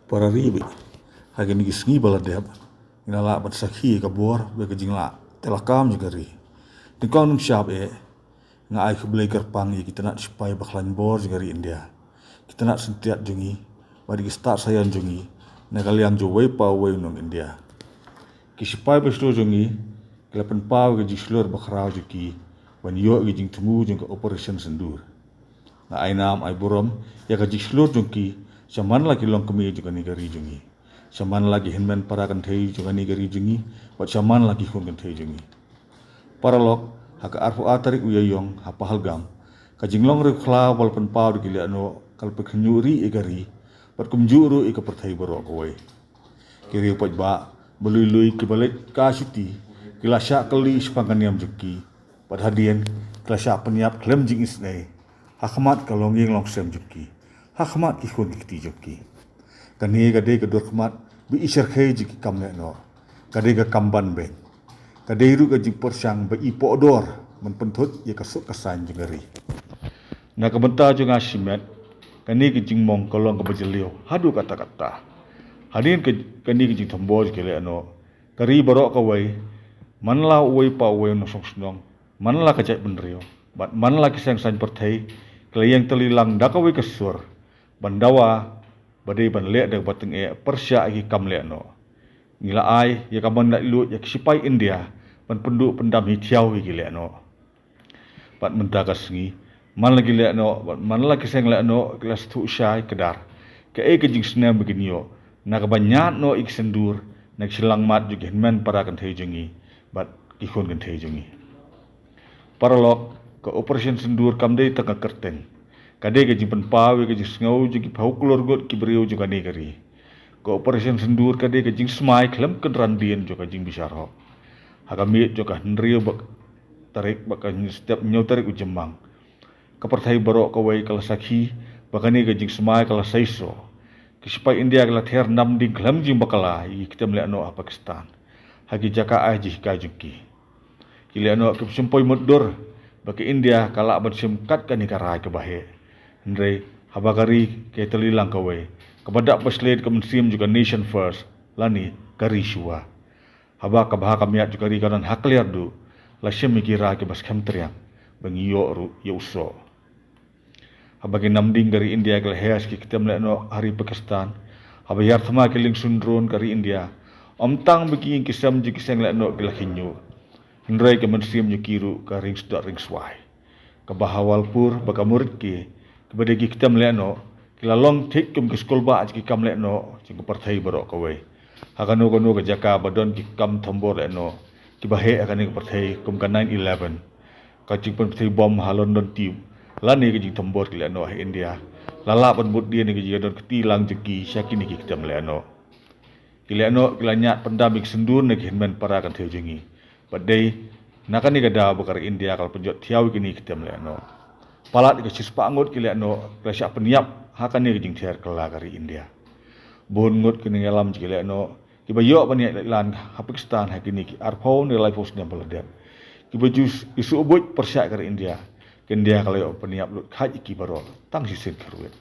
para ribe hagi ni gisngi baladeb ngala bat sakhi ka bor be ka jingla telakam jigari dikong nung syab nga ai khublai kerpang ye kita nak sipai bakhlan bor jigari India kita nak sentiat jungi badi start sayan jungi na kaliang jo wei pa wei nung India ki sipai besto jungi kelapan pau ke jislor bakhrau juki wan yo ge jing tumu jung ka operation sendur na ai nam ai burom ya ka jislor jungki saman lagi long kemi juga ni gari jungi saman lagi hinmen para kan thei juga ni gari jungi wat saman lagi hun kan thei jungi para lok haka arfu atarik uyayong hapahalgam ka jinglong re khla wal pen pau di gile no kal pe khnyuri e gari pat kumjuru e ka perthai borok kowe kiri pat ba belui ki balik ka shuti kila sya kali sepangan yam juki pat hadien kila sya penyap klem jing isnei hakmat kalong yeng long sem juki hakmat ki khun ki juki kani gade ka dor khmat bi isher khai jiki kamne no kade ka kamban ben kade ru ka jing persang ba ipo dor men penthut ye ka suk kasan jingari na ka benta junga simet kani ki jing mong kolong ka bajelio hadu kata-kata hadin kani ki jing thamboj kele no kari borok ka wei manla wei pa wei no song snong manla ka jai benrio bat manla ki sang san perthai kleyang telilang dakawe kesur bandawa badai ban le dak bateng persya ki kamle no ngila ai ya kaman nak lut ya sipai India ban penduk pendam hitiau ki le no bat mendakas ngi man lagi le no man lagi seng le no kelas tu syai kedar ke ke jing snam beginio nak banyat no ik sendur nak silang mat juga men para kan thei jungi bat ki khon kan thei jungi paralok ke operation sendur kamdei tengah kerten kade ke jing penpawe ke jing ngau jing pau klor got ki brio juga ni kari ke operation sendur kade ke jing smai klem kendran dien juga jing bisyaro hagamit juga nrio bak tarik bakan setiap nyau tarik ujemang keperthai borok kawai kala sakhi bakani ke jing smai kala saiso ki sipai India kala ther nam ding klem jing bakala i kita mele no Pakistan hagi jaka ai ji ka juki kile no ke simpoi mudur bagi India kala bersim kat kan ikarai ke bahe ndre habagari ke telilang kawai kepada pesled ke mensim juga nation first lani kari shua haba ka baha kamiat juga ri kanan hakliar du lasim mikira ke bas kham triang bangiyo ru yuso habagi namding dari India ke heas ki kita mele no hari Pakistan haba yar thama ke ling sundron kari India omtang bagi kisam ji kisang le no ke lakhinyu ndrai ke mensim yukiru ka ring sda ring swai ke bahawalpur baka murid ki kepada kita mele no kila long thik kum ke skol ba ki kam le no jing parthai borok kowe hakano kono ke jaka badon ki kam thambor le no ki bahe akan ke parthai kum ka 9/11 ka jing parthai bom halon don tiu lani ke jing thambor ki le no India lala pan bud dia ni ke jing don ketilang jeki syakini ki kita mele no kila no kila nyat pendamik sendur ne ki men para kan theu jingi badai nakani kada bakar India kal penjot thiau kini kita mele no palat ke sispa angot kile no klasya peniap hakane ke jing thiar kala kari India bon ngot kini ngalam kile no ki bayo paniak lan Pakistan hakini ki arphon ne life ne baladan ki bajus isu ubut persyak kari India India kalau peniap lut khaj ki baro tang sisin kerwet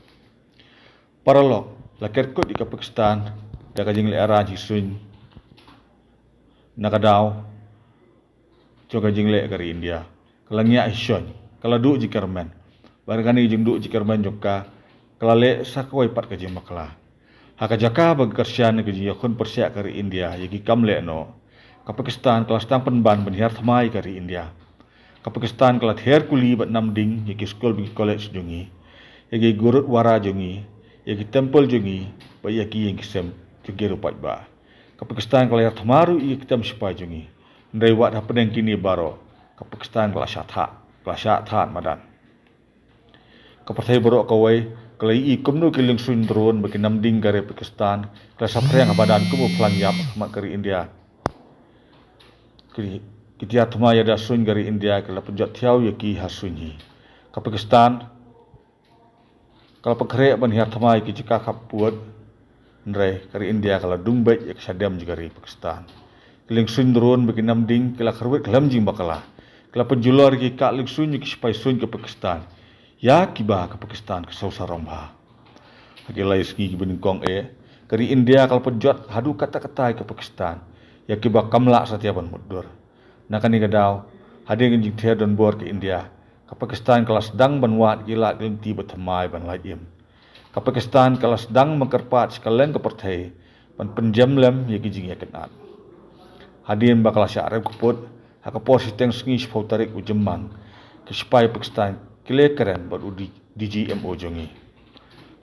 paralok laker kot di Pakistan da ka jing le ara ji sun nakadau coga jing le kari India kalangnya ison kala du jikarman bargani jing du jikarman joka kala le sakwai pat ka jing makla haka jaka bag karsyan ke jing yakun persyak kari India yagi kamle no ka Pakistan kala stang penban benhiar thamai kari India ka Pakistan kala ther kuli bat namding yagi skol bi college jungi yagi gurut wara jungi yagi temple jungi ba yagi yang kisem tigeru pat ba ka Pakistan kala thamaru i kitam sipai jungi ndai wat hapeng kini baro ka Pakistan kala syak tha madan keperthai borok kawai kalai i kumnu kiling sundron bagi namding kare Pakistan kala sapreng badan kumu planjap mak kari India kiri kitia thuma ya da sun kari India kala penjat thiau yaki hasunyi ka Pakistan kala pakre ban hiat thuma ki jika kapuat ndrai kari India kala dumbai yak sadam jigari Pakistan kiling sundron bagi namding kala kharwet kalam jing bakala kala penjulor ki ka ling sun ki spai sun ke Pakistan ya kiba ke Pakistan ke sausarong ba hagi lai ski ki bening kong Kari India kalau penjot hadu kata-kata ke Pakistan. Ya kiba kamla satiaban mudur. Nakani gadau hadir genjing tiar don bor ke India. Ke Pakistan kelas dang banwat gila gelenti bertemai ban laim. Ke Pakistan kelas dang mengkerpat sekalian ke pertai ban penjam lem ya genjing ya kenat. Hadir bakal syarab keput hakapor siteng sengi sepau tarik ujemang ke supaya Pakistan kile keren baru di DGMO jongi.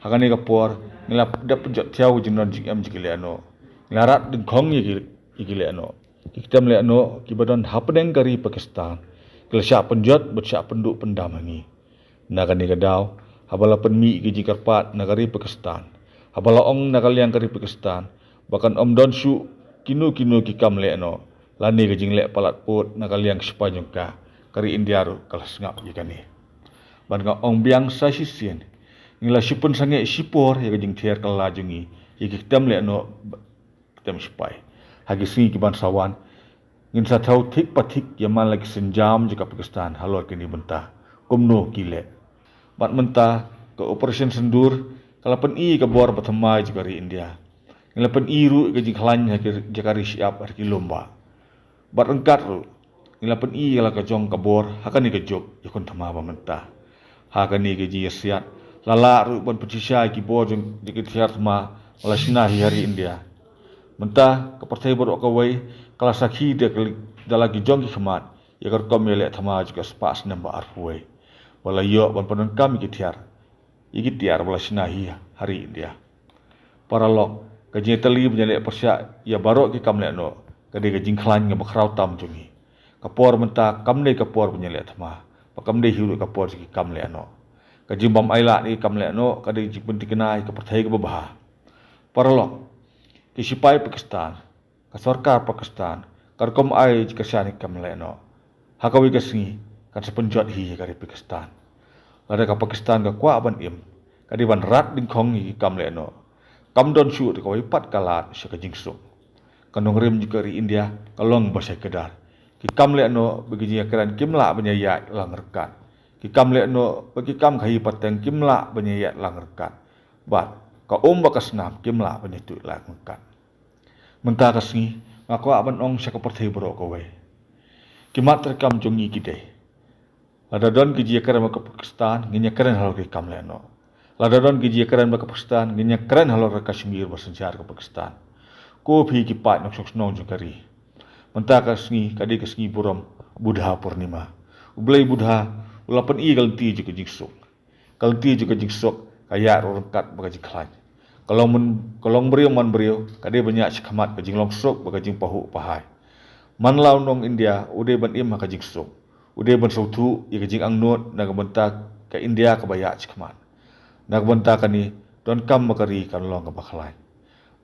Hakani kapor ngilap dap penjot tiaw jengran JM jikile ano. Ngarat dengkong yigile ano. Kita melihat ano kibadan hapdeng kari Pakistan. Kila syak penjot bet syak penduk pendamangi. Nakani kadau habala penmi giji karpat nagari Pakistan. Habala ong nakaliang kari Pakistan. Bahkan om don su kinu ki kam le ano. Lani gijing le palat pot nakaliang Sepanyol ka kari India ru kalas ngap yikani. Ban ka ong biang sa sisien. Ngila sipun sange sipor ya gijing tiar kalajungi. Yikitam le ano kitam sipai. Hagi singi kiban sawan. Ngin sa tau tik patik yaman lagi senjam jika Pakistan halor kini bentah. Kumno kile. Bat mentah ke operasi sendur kalapan i ke bor batamai jika ri India. Ngelapan i ru gijing klan jakari siap harki lomba. Bat engkat ru. Ngelapan i kala ke jong ke bor hakani ke jok yakun tamaba mentah. Hakani ke ji siat lala ru ban pecisai ki bor jong jika tiar ma wala sinahi hari India. Mentah ke partai baru kawai kala sakhi dia dalagi jong ki khamat ya kar kom yele thama juga spas namba arfuai. Wala yo ban panon kami ki tiar. Igi tiar wala sinahi hari India. Para lok kajing tali menyalek persyak ya barok ki kamle no kade kajing khlan nga bakrau tam jungi. Kapor mentah kamle kapor menyalek thama. Pakamde hiulu kapor ki kamle no. Kajing bom aila ni kamle no kade jing pun dikenai ke partai ke babah. Para lok kisipai Pakistan, ke sarkar Pakistan, karkom ai jika syani kamle no. Hakawi kasngi kan sepenjot hi kari Pakistan. Lada ka Pakistan ka kwa ban im, kadi ban rat ding khong hi kamle no. Kam don su ka wipat kalat syaka jingsuk. Kanong rim jika ri India kalong basai kedar. Ki kamle no bagi keran kimla banyaya lang rekat. Ki kamle no bagi kam khahi pateng kimla banyaya lang rekat. Bat ka bakas nam kimla banyitu lang rekat. Mentah kasngi ngako aban ong syaka partai bro kawai. Kimat rekam jongi kidai. Lada don giji keran ke Pakistan nginya keren halor ke kamle no. Lada don giji keran ke Pakistan nginya keren halor ke Kashmir bersejar ke Pakistan. Ko phi ki pat nok sok nong jungkari. Mentah kasngi kadi kasngi buram Budha Purnima. Ublai Budha ulapan i galti juga jingsuk. Galti juga jingsuk kaya rongkat bagaji klan. Kalau beriau man beriau kade banyak sekamat kajing longsok bagajing pahu pahai. Man lau nong India ude ban im kajing sok. Ude ban sautu i kajing angnot nagabentak ke India kabaya sekamat. Nagabentak kani don kam makari kan long ka bakalai.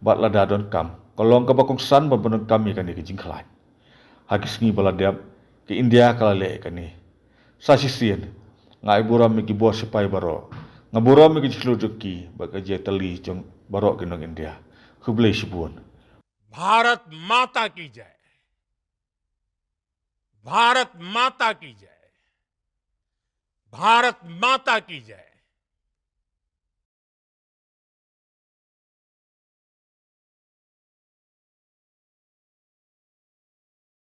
Bat lada don kam kalong ka bakong san ban ban kami kani kajing klan. Hagis ngi baladap ke India kalale kani. Sasisien ngai buram mi gibor sipai baro. Ngaburam mi kijlu joki bagaje tali jong barok ginong India. Hublai sibuan. Bharat माता की जय, भारत माता की जय, भारत माता की जय।